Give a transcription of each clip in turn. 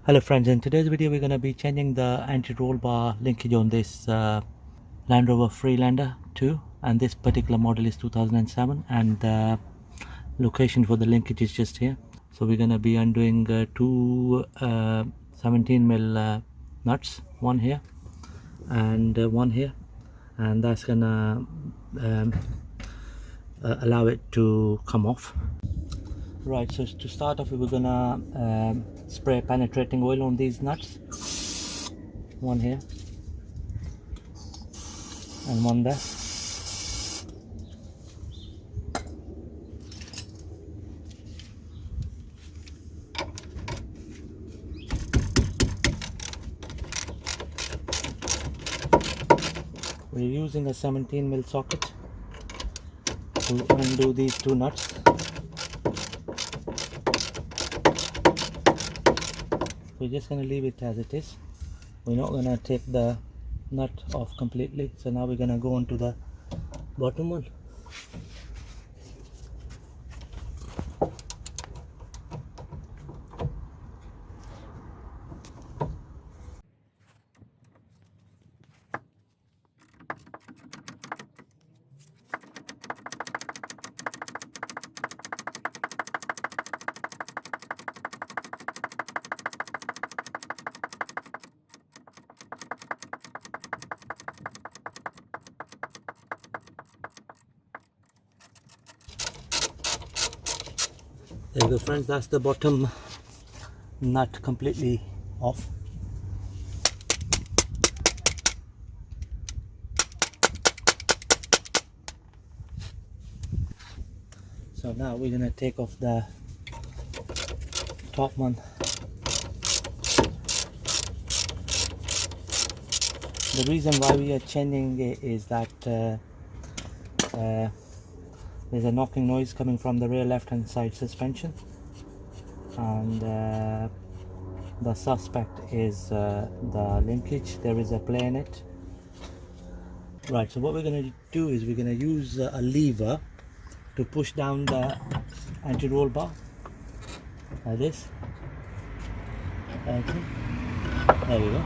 Hello friends, in today's video we're going to be changing the anti-roll bar linkage on this Land Rover Freelander 2, and this particular model is 2007, and the location for the linkage is just here. So we're going to be undoing two 17mm nuts, one here and one here, and that's going to allow it to come off. Right, so to start off we're gonna spray penetrating oil on these nuts. One here and one there. We're using a 17mm socket to undo these two nuts. We're just going to leave it as it is. We're not going to take the nut off completely. So now we're going to go on to the bottom one. There you go friends, that's the bottom nut completely off. So now we're going to take off the top one. The reason why we are changing it is that there's a knocking noise coming from the rear left hand side suspension, and the suspect is the linkage. There is a play in it. Right, so what we're going to do is we're going to use a lever to push down the anti-roll bar like this. Okay, there we go,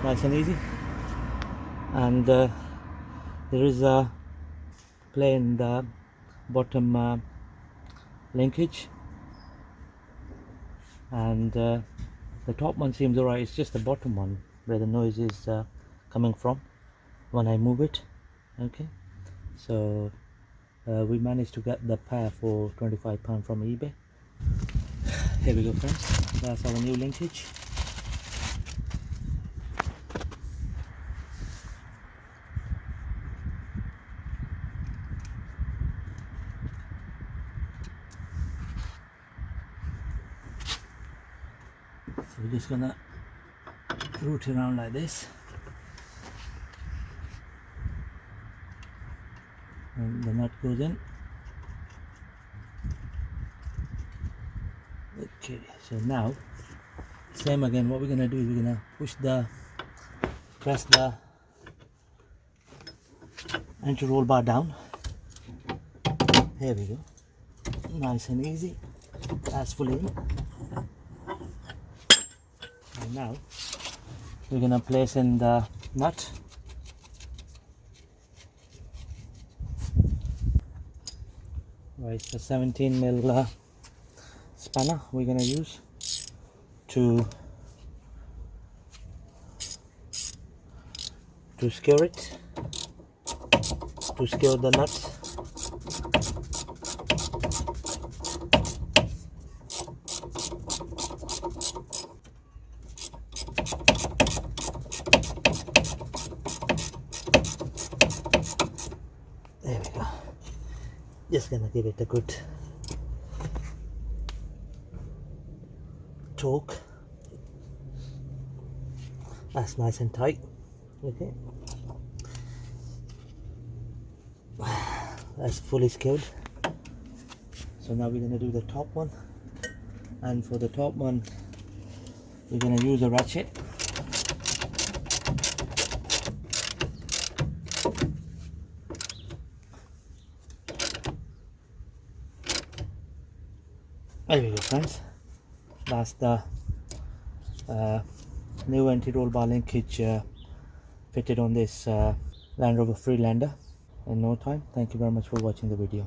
nice and easy. And there is a play in the bottom linkage, and the top one seems alright. It's just the bottom one where the noise is coming from when I move it. Okay, so we managed to get the pair for £25 from eBay. Here we go friends, that's our new linkage. So we're just gonna root around like this, and the nut goes in. Okay, so now same again, what we're gonna do is we're gonna press the anti-roll bar down. Here we go, nice and easy, that's fully in. And now we're gonna place in the nut. Right, so 17mm spanner we're gonna use to secure it, to secure the nuts. There we go, just gonna give it a good torque. That's nice and tight. Okay, that's fully secured. So now we're going to do the top one, and for the top one we're going to use a ratchet. There we go friends, that's the new anti-roll bar linkage fitted on this Land Rover Freelander in no time. Thank you very much for watching the video.